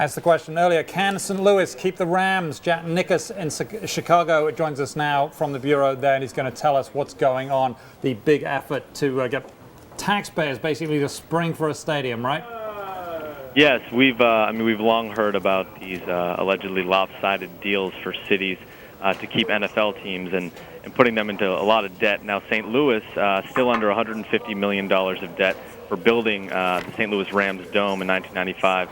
I asked the question earlier, can St. Louis keep the Rams? Jack Nicklaus in Chicago joins us now from the Bureau there, and he's going to tell us what's going on, the big effort to get taxpayers basically to spring for a stadium, right? Yes, we've long heard about these allegedly lopsided deals for cities to keep NFL teams and putting them into a lot of debt. Now, St. Louis still under $150 million of debt for building the St. Louis Rams Dome in 1995.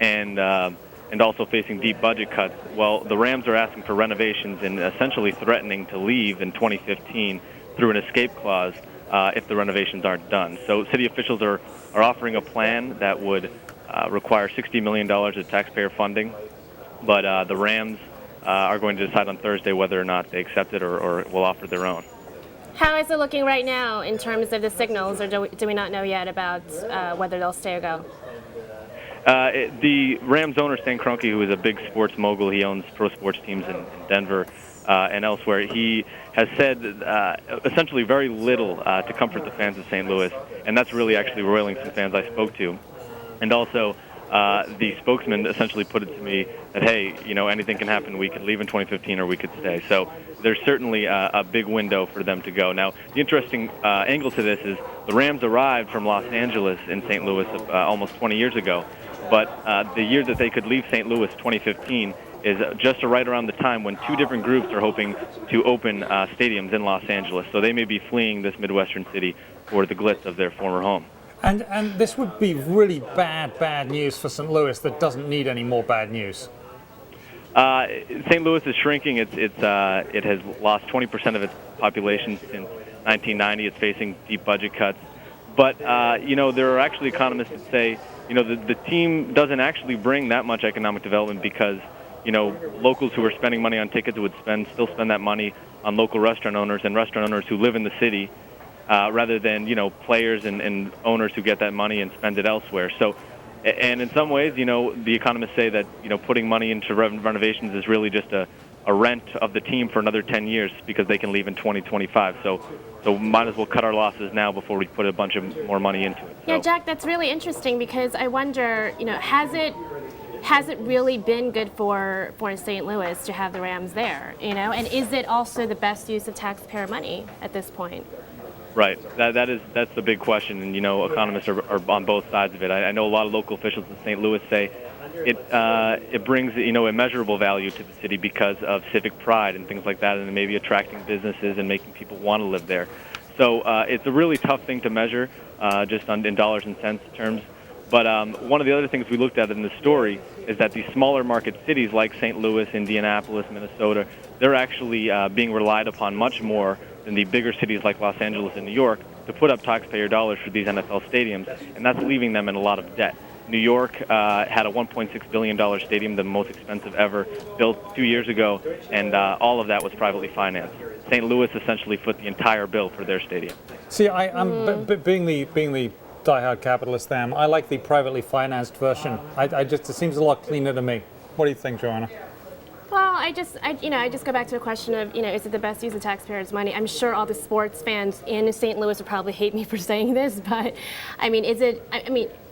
And also facing deep budget cuts. Well, the Rams are asking for renovations and essentially threatening to leave in 2015 through an escape clause if the renovations aren't done. So city officials are offering a plan that would require $60 million of taxpayer funding, but the Rams are going to decide on Thursday whether or not they accept it or will offer their own. How is it looking right now in terms of the signals, or do we not know yet about whether they'll stay or go? The Rams owner, Stan Kroenke, who is a big sports mogul, he owns pro sports teams in Denver and elsewhere, he has said essentially very little to comfort the fans of St. Louis, and that's really actually roiling some fans I spoke to. And also, the spokesman essentially put it to me that, hey, anything can happen. We could leave in 2015 or we could stay. So there's certainly a big window for them to go. Now, the interesting angle to this is the Rams arrived from Los Angeles in St. Louis almost 20 years ago. But the year that they could leave St. Louis, 2015, is just right around the time when two different groups are hoping to open stadiums in Los Angeles. So they may be fleeing this Midwestern city for the glitz of their former home. And this would be really bad news for St. Louis that doesn't need any more bad news. St. Louis is shrinking. It has lost 20% of its population since 1990. It's facing deep budget cuts. But, there are actually economists that say, the team doesn't actually bring that much economic development because, locals who are spending money on tickets would still spend that money on local restaurant owners and restaurant owners who live in the city rather than, players and owners who get that money and spend it elsewhere. So, and in some ways, the economists say that, putting money into renovations is really just a rent of the team for another 10 years because they can leave in 2025. So might as well cut our losses now before we put a bunch of more money into it. Yeah, Jack, that's really interesting because I wonder, has it really been good for St. Louis to have the Rams there, and is it also the best use of taxpayer money at this point? Right. That's the big question, and economists are on both sides of it. I know a lot of local officials in St. Louis say it brings immeasurable value to the city because of civic pride and things like that, and maybe attracting businesses and making people want to live there. So it's a really tough thing to measure just in dollars and cents terms. But one of the other things we looked at in the story is that these smaller market cities like St. Louis, Indianapolis, Minnesota, they're actually being relied upon much more than the bigger cities like Los Angeles and New York to put up taxpayer dollars for these NFL stadiums, and that's leaving them in a lot of debt. New York had a $1.6 billion stadium, the most expensive ever, built 2 years ago, and all of that was privately financed. St. Louis essentially foot the entire bill for their stadium. See, I'm being the diehard capitalist there, I like the privately financed version. It seems a lot cleaner to me. What do you think, Joanna? Well, I just go back to the question of, is it the best use of taxpayers' money? I'm sure all the sports fans in St. Louis would probably hate me for saying this, but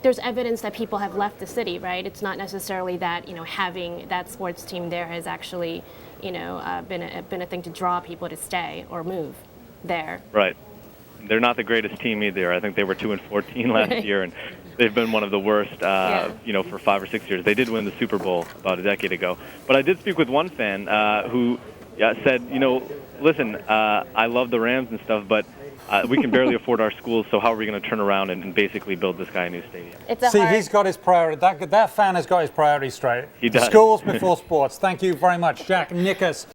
there's evidence that people have left the city, right? It's not necessarily that, having that sports team there has actually, been a thing to draw people to stay or move there. Right. They're not the greatest team either. I think they were 2-14 last year, and they've been one of the worst, for 5 or 6 years. They did win the Super Bowl about a decade ago. But I did speak with one fan who said, listen, I love the Rams and stuff, but we can barely afford our schools, so how are we going to turn around and basically build this guy a new stadium? He's got his priority. That fan has got his priorities straight. He does. Schools before sports. Thank you very much, Jack Nicklaus.